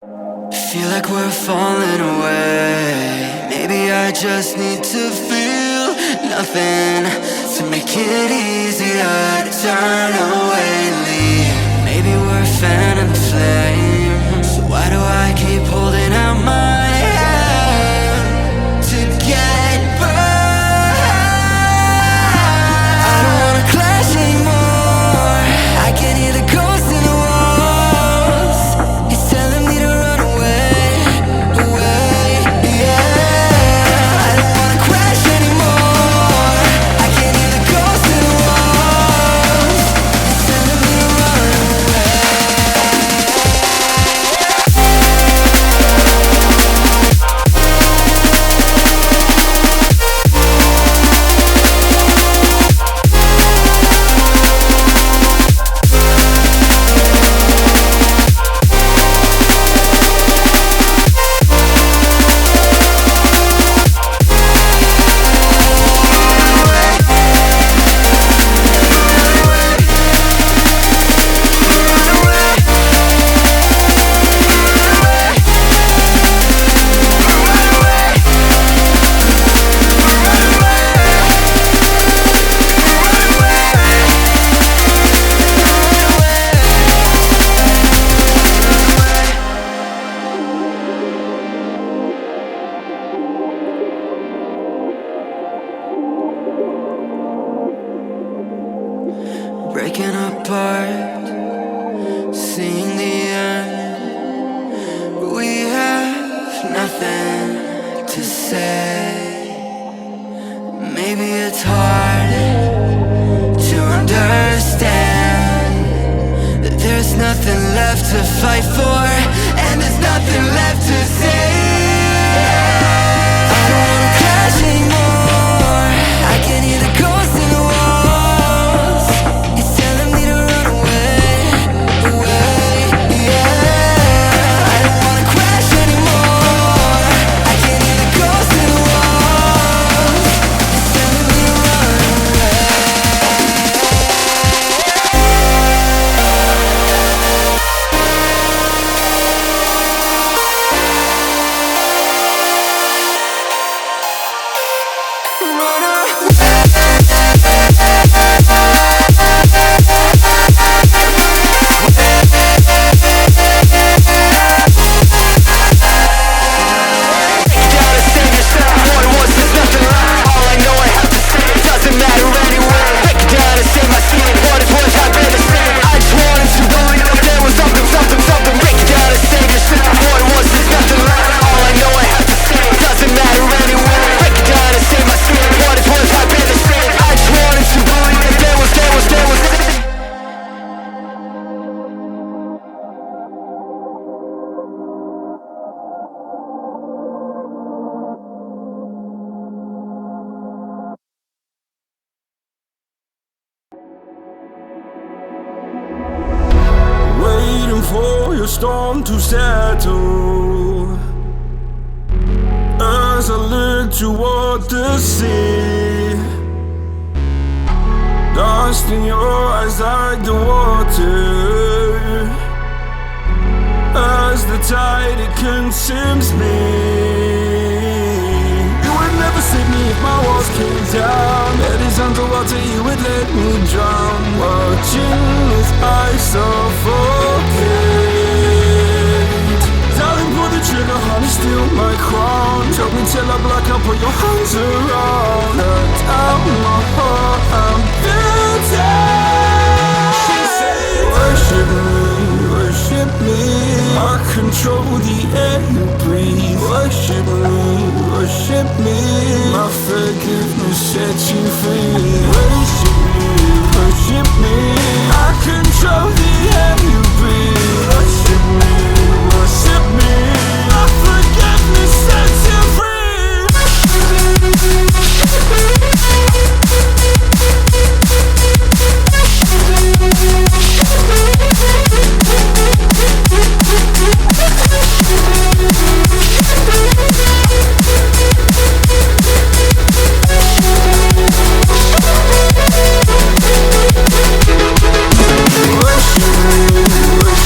Feel like we're falling away. Maybe I just need to feel nothing to make it easier to turn away and leave. Maybe we're fan and flame, so why do I keep holding out my hand to get burned? I don't wanna clash anymore. I can hear the ghosts in the walls. It's telling me to run away, away, yeah. I don't wanna crash anymore. I can hear the ghosts in the walls. It's telling me to run away. Breaking apart, seeing the end. We have nothing to say. Maybe it's hard to understand that there's nothing left to fight for, and there's nothing left to say. I don't wanna crash anymore. I can hear the ghosts in the walls. It's telling me to run away, away, yeah. I don't wanna crash anymore. I can hear the ghosts in the walls. It's telling me to run away. Run Waiting for your storm to settle as I look toward the sea. Dust in your eyes like the water as the tide it consumes me. You would never save me if my walls came down. Head is underwater, you would let me drown. Watching as I suffocate. Darling, pull the trigger, honey, steal my crown. Choke me till I black out, put your hands around. Cut out my heart, I'm guilty. She said, worship me, worship me. I control the air you breathe. Worship me, worship me. My forgiveness sets you free. Worship me, worship me. I control the air you breathe. Worship me, worship me. My forgiveness sets you free. Worship me,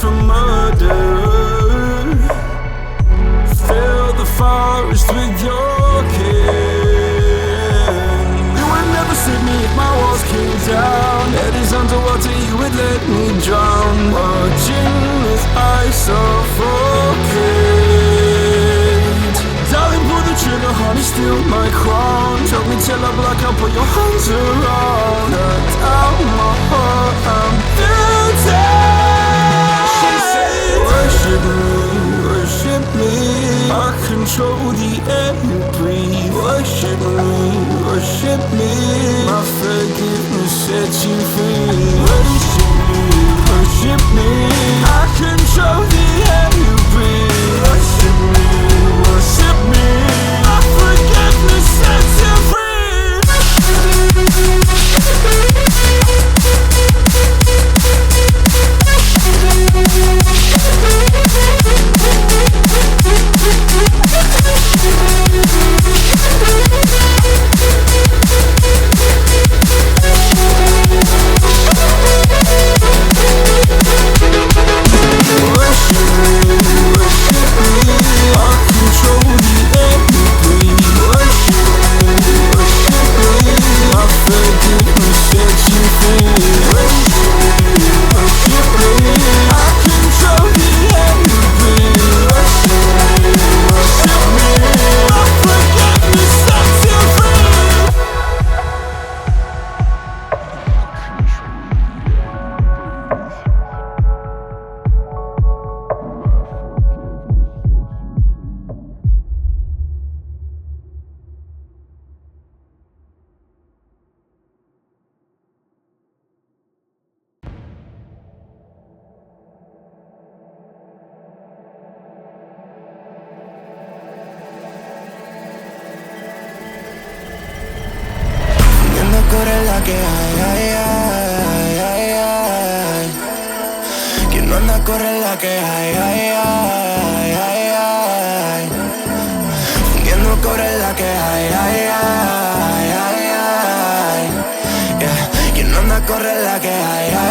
for murder. Fill the forest with your kin. You would never save me if my walls came down. Head is underwater, you would let me drown. Watching as I suffocate. Darling, pull the trigger, honey, steal my crown. Choke me till I black out, put your hands around. Cut out my heart, I'm guilty. Worship me, worship me. I control the air you breathe. Worship me, worship me. My forgiveness sets you free. Worship me, worship me. I control the air you breathe. Worship me, worship me. My forgiveness sets you free. La que hay, ay, ay, ay, ay. Quien no anda corre la que hay, ay, ay, ay, ay. Fundiendo corre la que hay, ay, ay, ay, ay. Yeah. Quien no anda corre la que hay, ay.